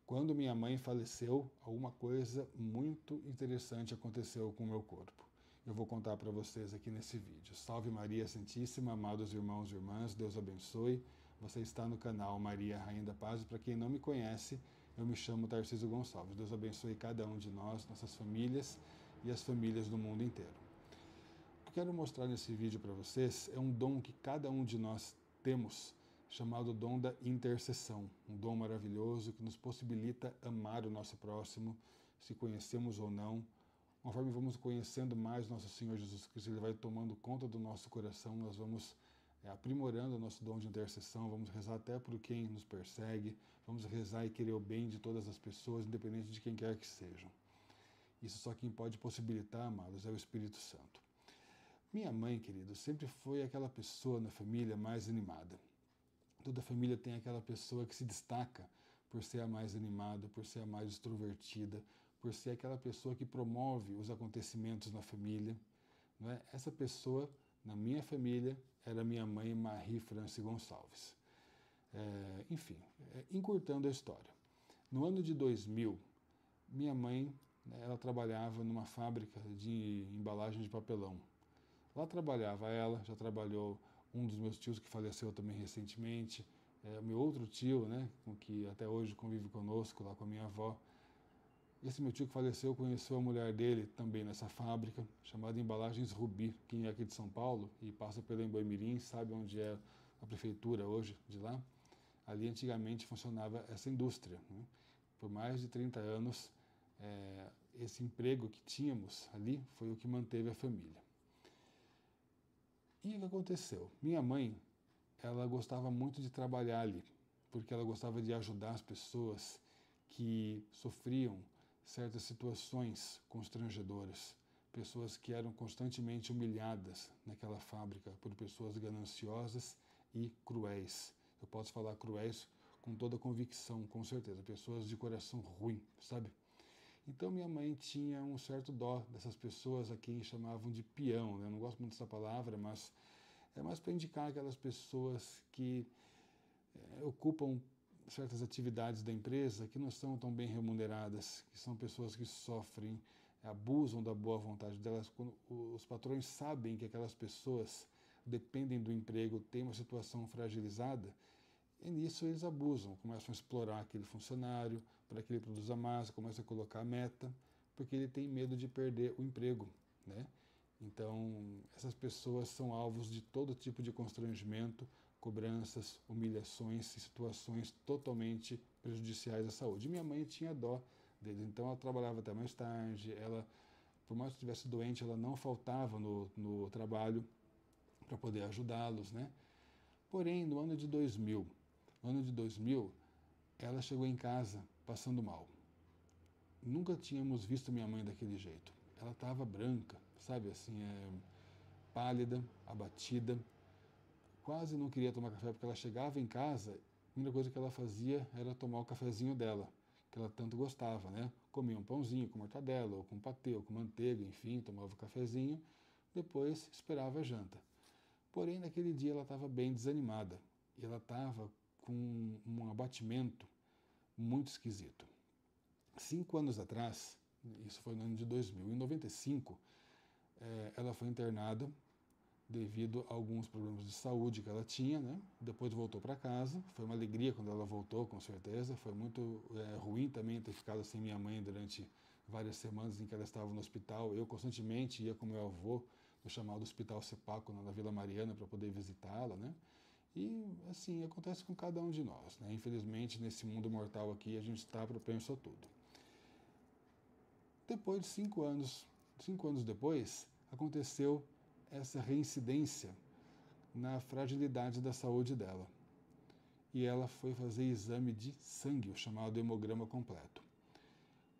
Quando minha mãe faleceu, alguma coisa muito interessante aconteceu com o meu corpo. Eu vou contar para vocês aqui nesse vídeo. Salve Maria Santíssima, amados irmãos e irmãs, Deus abençoe. Você está no canal Maria Rainha da Paz. Para quem não me conhece, eu me chamo Tarcísio Gonçalves. Deus abençoe cada um de nós, nossas famílias e as famílias do mundo inteiro. O que eu quero mostrar nesse vídeo para vocês é um dom que cada um de nós temos, chamado dom da intercessão, um dom maravilhoso que nos possibilita amar o nosso próximo, se conhecemos ou não. Conforme vamos conhecendo mais nosso Senhor Jesus Cristo, Ele vai tomando conta do nosso coração, nós vamos aprimorando o nosso dom de intercessão, vamos rezar até por quem nos persegue, vamos rezar e querer o bem de todas as pessoas, independente de quem quer que sejam. Isso só quem pode possibilitar, amados, é o Espírito Santo. Minha mãe, querido, sempre foi aquela pessoa na família mais animada. Toda família tem aquela pessoa que se destaca por ser a mais animada, por ser a mais extrovertida, por ser aquela pessoa que promove os acontecimentos na família. Não é? Essa pessoa, na minha família, era minha mãe Marie France Gonçalves. Enfim, encurtando a história. No ano de 2000, minha mãe ela trabalhava numa fábrica de embalagem de papelão. Lá trabalhava ela, já trabalhou um dos meus tios que faleceu também recentemente, meu outro tio, né, com que até hoje convive conosco lá com a minha avó. Esse meu tio que faleceu conheceu a mulher dele também nessa fábrica, chamada Embalagens Rubi. Quem é aqui de São Paulo e passa pelo Emboimirim sabe onde é a prefeitura hoje de lá. Ali antigamente funcionava essa indústria. Né? Por mais de 30 anos, esse emprego que tínhamos ali foi o que manteve a família. E o que aconteceu? Minha mãe, ela gostava muito de trabalhar ali, porque ela gostava de ajudar as pessoas que sofriam certas situações constrangedoras, pessoas que eram constantemente humilhadas naquela fábrica por pessoas gananciosas e cruéis. Eu posso falar cruéis com toda convicção, com certeza, pessoas de coração ruim, sabe? Então minha mãe tinha um certo dó dessas pessoas a quem chamavam de peão, né? Eu não gosto muito dessa palavra, mas é mais para indicar aquelas pessoas que ocupam certas atividades da empresa que não são tão bem remuneradas, que são pessoas que sofrem, abusam da boa vontade delas. Quando os patrões sabem que aquelas pessoas dependem do emprego, têm uma situação fragilizada, e nisso eles abusam, começam a explorar aquele funcionário para que ele produza mais, começam a colocar a meta, porque ele tem medo de perder o emprego, né? Então, essas pessoas são alvos de todo tipo de constrangimento, cobranças, humilhações e situações totalmente prejudiciais à saúde. E minha mãe tinha dó deles, então ela trabalhava até mais tarde, ela, por mais que estivesse doente, ela não faltava no trabalho para poder ajudá-los, né? Porém, no ano de 2000, ela chegou em casa passando mal. Nunca tínhamos visto minha mãe daquele jeito. Ela estava branca, sabe assim, pálida, abatida. Quase não queria tomar café porque ela chegava em casa, a primeira coisa que ela fazia era tomar o cafezinho dela, que ela tanto gostava, né? Comia um pãozinho com mortadela, ou com patê, ou com manteiga, enfim, tomava o cafezinho, depois esperava a janta. Porém, naquele dia ela estava bem desanimada e ela estava com um abatimento muito esquisito. 5 anos atrás, isso foi no ano de 2000, em 95, ela foi internada devido a alguns problemas de saúde que ela tinha, né? Depois voltou para casa, foi uma alegria quando ela voltou, com certeza, foi muito ruim também ter ficado sem minha mãe durante várias semanas em que ela estava no hospital. Eu constantemente ia com meu avô no chamado Hospital Sepaco, na Vila Mariana, para poder visitá-la, né? E assim, acontece com cada um de nós, né? Infelizmente, nesse mundo mortal aqui, a gente está propenso a tudo. Depois de 5 anos depois, aconteceu essa reincidência na fragilidade da saúde dela. E ela foi fazer exame de sangue, o chamado hemograma completo.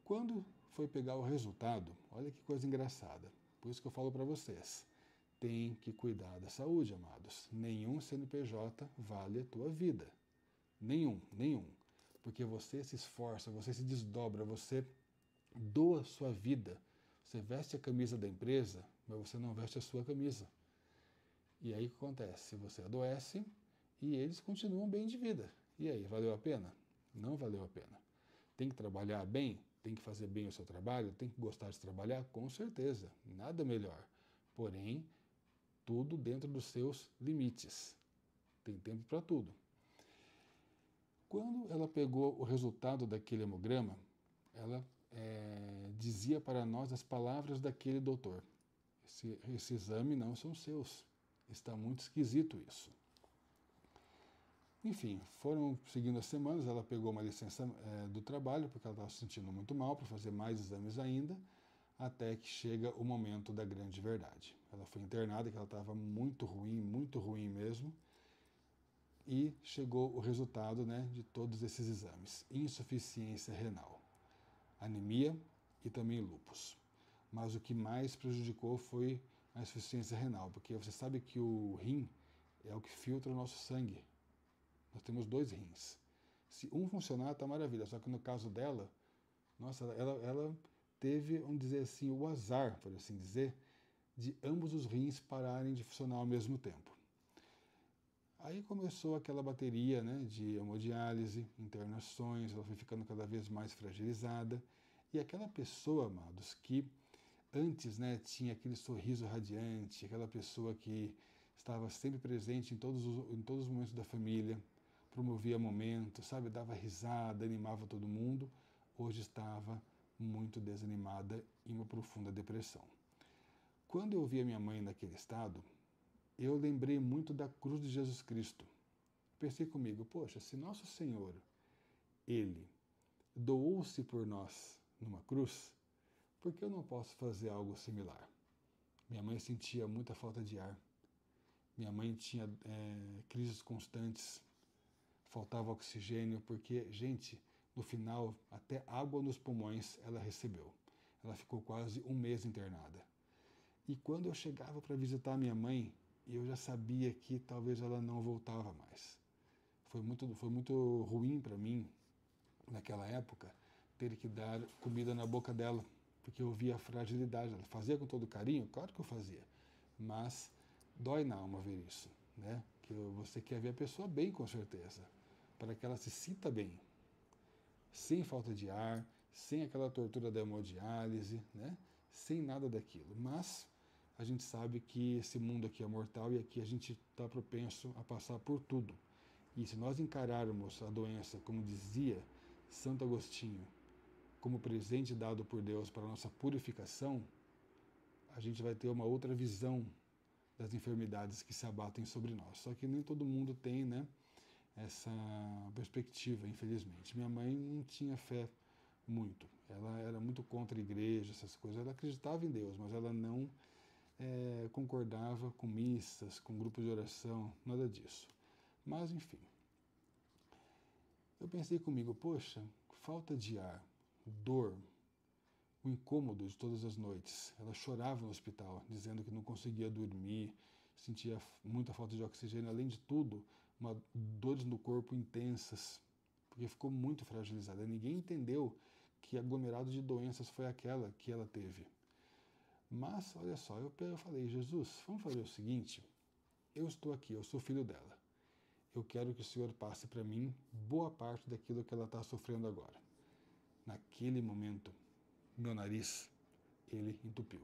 Quando foi pegar o resultado, olha que coisa engraçada. Por isso que eu falo para vocês, tem que cuidar da saúde, amados. Nenhum CNPJ vale a tua vida. Nenhum. Porque você se esforça, você se desdobra, você doa sua vida. Você veste a camisa da empresa, mas você não veste a sua camisa. E aí o que acontece? Você adoece e eles continuam bem de vida. E aí, valeu a pena? Não valeu a pena. Tem que trabalhar bem? Tem que fazer bem o seu trabalho? Tem que gostar de trabalhar? Com certeza, nada melhor. Porém, tudo dentro dos seus limites. Tem tempo para tudo. Quando ela pegou o resultado daquele hemograma, ela dizia para nós as palavras daquele doutor. Esse exame não são seus. Está muito esquisito isso. Enfim, foram seguindo as semanas, ela pegou uma licença do trabalho, porque ela estava se sentindo muito mal, para fazer mais exames ainda, até que chega o momento da grande verdade. Ela foi internada, que ela estava muito ruim mesmo, e chegou o resultado, né, de todos esses exames. Insuficiência renal, anemia e também lúpus. Mas o que mais prejudicou foi a insuficiência renal, porque você sabe que o rim é o que filtra o nosso sangue. Nós temos 2 rins. Se um funcionar, está maravilha. Só que no caso dela, nossa, ela teve, vamos dizer assim, o azar, por assim dizer, de ambos os rins pararem de funcionar ao mesmo tempo. Aí começou aquela bateria, né, de hemodiálise, internações, ela foi ficando cada vez mais fragilizada. E aquela pessoa, amados, que antes, né, tinha aquele sorriso radiante, aquela pessoa que estava sempre presente em todos os momentos da família, promovia momentos, sabe, dava risada, animava todo mundo, hoje estava muito desanimada em uma profunda depressão. Quando eu vi a minha mãe naquele estado, eu lembrei muito da cruz de Jesus Cristo. Pensei comigo, poxa, se Nosso Senhor, Ele doou-se por nós numa cruz, por que eu não posso fazer algo similar? Minha mãe sentia muita falta de ar. Minha mãe tinha crises constantes, faltava oxigênio, porque, gente, no final, até água nos pulmões ela recebeu. Ela ficou quase 1 mês internada. E quando eu chegava para visitar minha mãe, eu já sabia que talvez ela não voltava mais. Foi muito ruim para mim, naquela época, ter que dar comida na boca dela, porque eu via a fragilidade. Ela fazia com todo carinho? Claro que eu fazia, mas dói na alma ver isso, né? Que você quer ver a pessoa bem, com certeza, para que ela se sinta bem, sem falta de ar, sem aquela tortura da hemodiálise, né? Sem nada daquilo. Mas a gente sabe que esse mundo aqui é mortal e aqui a gente está propenso a passar por tudo. E se nós encararmos a doença, como dizia Santo Agostinho, como presente dado por Deus para a nossa purificação, a gente vai ter uma outra visão das enfermidades que se abatem sobre nós. Só que nem todo mundo tem, né, essa perspectiva, infelizmente. Minha mãe não tinha fé muito. Ela era muito contra a igreja, essas coisas. Ela acreditava em Deus, mas ela não concordava com missas, com grupos de oração, nada disso. Mas, enfim. Eu pensei comigo, poxa, falta de ar, dor, o incômodo de todas as noites. Ela chorava no hospital, dizendo que não conseguia dormir, sentia muita falta de oxigênio, além de tudo, dores no corpo intensas, porque ficou muito fragilizada. Ninguém entendeu que aglomerado de doenças foi aquela que ela teve. Mas, olha só, eu falei, Jesus, vamos fazer o seguinte, eu estou aqui, eu sou filho dela. Eu quero que o Senhor passe para mim boa parte daquilo que ela está sofrendo agora. Naquele momento, meu nariz, ele entupiu.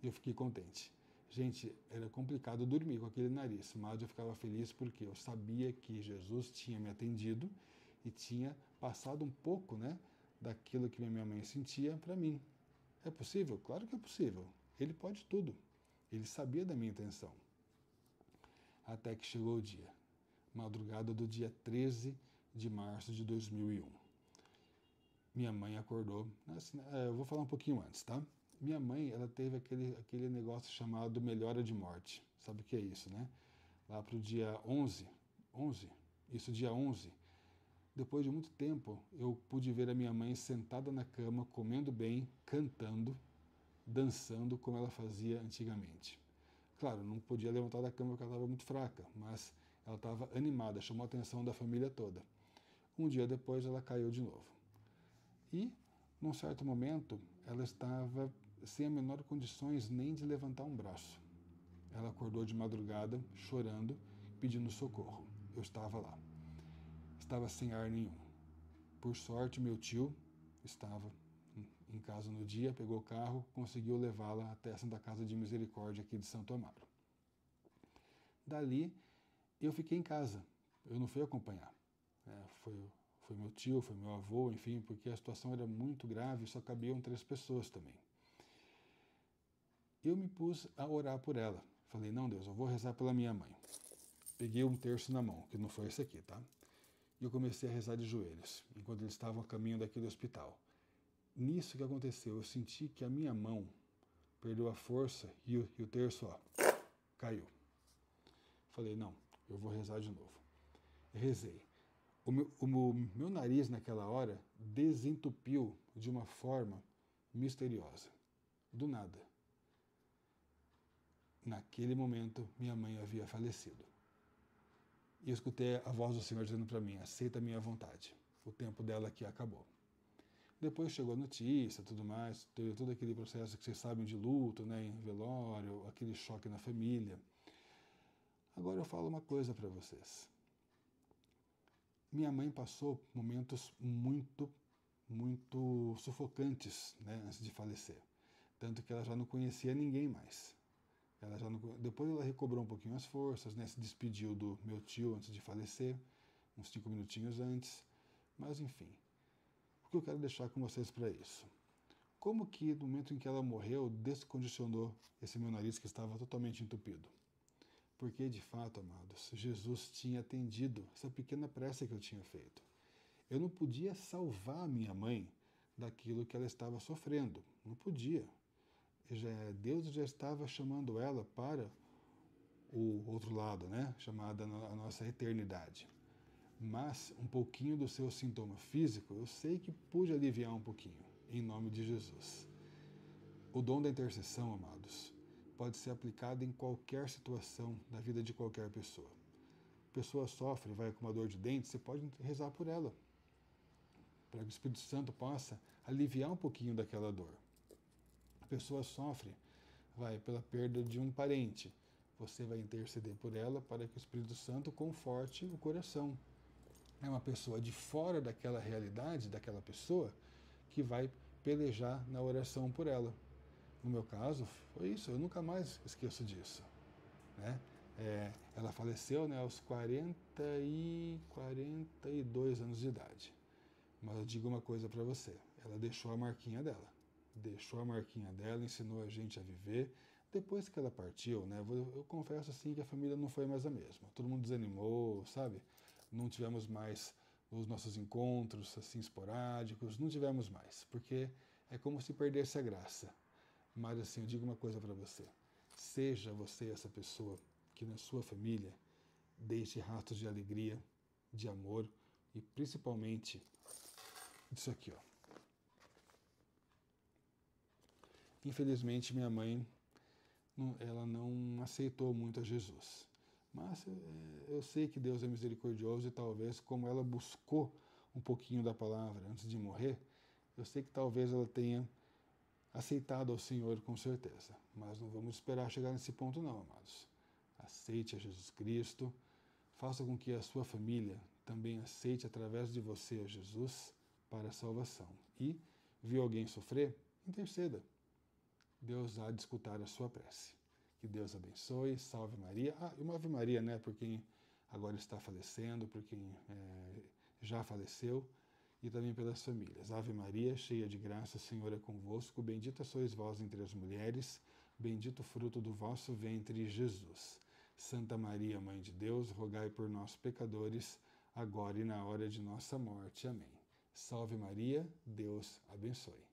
E eu fiquei contente. Gente, era complicado dormir com aquele nariz, mas eu ficava feliz porque eu sabia que Jesus tinha me atendido e tinha passado um pouco, né, daquilo que minha mãe sentia para mim. É possível? Claro que é possível. Ele pode tudo. Ele sabia da minha intenção. Até que chegou o dia. Madrugada do dia 13 de março de 2001. Minha mãe acordou. Eu vou falar um pouquinho antes, tá? Minha mãe, ela teve aquele negócio chamado melhora de morte. Sabe o que é isso, né? Lá para o dia 11, dia 11, depois de muito tempo, eu pude ver a minha mãe sentada na cama, comendo bem, cantando, dançando como ela fazia antigamente. Claro, não podia levantar da cama porque ela estava muito fraca, mas ela estava animada, chamou a atenção da família toda. Um dia depois, ela caiu de novo. E, num certo momento, ela estava sem a menor condições nem de levantar um braço. Ela acordou de madrugada, chorando, pedindo socorro. Eu estava lá. Estava sem ar nenhum. Por sorte, meu tio estava em casa no dia, pegou o carro, conseguiu levá-la até a Santa Casa de Misericórdia aqui de Santo Amaro. Dali, eu fiquei em casa, eu não fui acompanhar. Foi meu tio, foi meu avô, enfim, porque a situação era muito grave, só cabiam 3 pessoas também. Eu me pus a orar por ela. Falei, não, Deus, eu vou rezar pela minha mãe. Peguei um terço na mão, que não foi esse aqui, tá? E eu comecei a rezar de joelhos, enquanto eles estavam a caminho daquele hospital. Nisso que aconteceu, eu senti que a minha mão perdeu a força e o terço, ó, caiu. Falei, não, eu vou rezar de novo. Rezei. O meu nariz naquela hora desentupiu de uma forma misteriosa. Do nada. Naquele momento, minha mãe havia falecido. E eu escutei a voz do Senhor dizendo para mim, aceita a minha vontade. O tempo dela aqui acabou. Depois chegou a notícia, tudo mais, teve todo aquele processo que vocês sabem de luto, né, em velório, aquele choque na família. Agora eu falo uma coisa para vocês. Minha mãe passou momentos muito sufocantes, né, antes de falecer. Tanto que ela já não conhecia ninguém mais. Depois ela recobrou um pouquinho as forças, né, se despediu do meu tio antes de falecer, uns 5 minutinhos antes. Mas enfim, o que eu quero deixar com vocês para isso? Como que no momento em que ela morreu, descondicionou esse meu nariz que estava totalmente entupido? Porque, de fato, amados, Jesus tinha atendido essa pequena prece que eu tinha feito. Eu não podia salvar minha mãe daquilo que ela estava sofrendo. Não podia. Deus já estava chamando ela para o outro lado, né? Chamada a nossa eternidade. Mas um pouquinho do seu sintoma físico, eu sei que pude aliviar um pouquinho, em nome de Jesus. O dom da intercessão, amados, pode ser aplicado em qualquer situação da vida de qualquer pessoa. A pessoa sofre, vai com uma dor de dente, você pode rezar por ela, para que o Espírito Santo possa aliviar um pouquinho daquela dor. A pessoa sofre, vai pela perda de um parente, você vai interceder por ela para que o Espírito Santo conforte o coração. É uma pessoa de fora daquela realidade, daquela pessoa, que vai pelejar na oração por ela. No meu caso, foi isso, eu nunca mais esqueço disso. Né? Ela faleceu, né, aos 42 anos de idade. Mas eu digo uma coisa para você, ela deixou a marquinha dela. Deixou a marquinha dela, ensinou a gente a viver. Depois que ela partiu, né, eu confesso assim que a família não foi mais a mesma. Todo mundo desanimou, sabe? Não tivemos mais os nossos encontros assim esporádicos, não tivemos mais, porque é como se perdesse a graça. Mas assim, eu digo uma coisa para você. Seja você essa pessoa que na sua família deixe rastros de alegria, de amor e principalmente disso aqui, ó. Infelizmente, minha mãe, ela não aceitou muito a Jesus. Mas eu sei que Deus é misericordioso e talvez, como ela buscou um pouquinho da palavra antes de morrer, eu sei que talvez ela tenha aceitado ao Senhor com certeza. Mas não vamos esperar chegar nesse ponto não, amados. Aceite a Jesus Cristo, faça com que a sua família também aceite através de você a Jesus para a salvação. E, viu alguém sofrer? Interceda. Deus há de escutar a sua prece. Que Deus abençoe, salve Maria. E uma Ave Maria, né, por quem agora está falecendo, por quem já faleceu, e também pelas famílias. Ave Maria, cheia de graça, o Senhor é convosco, bendita sois vós entre as mulheres, bendito o fruto do vosso ventre, Jesus. Santa Maria, Mãe de Deus, rogai por nós, pecadores, agora e na hora de nossa morte. Amém. Salve Maria, Deus abençoe.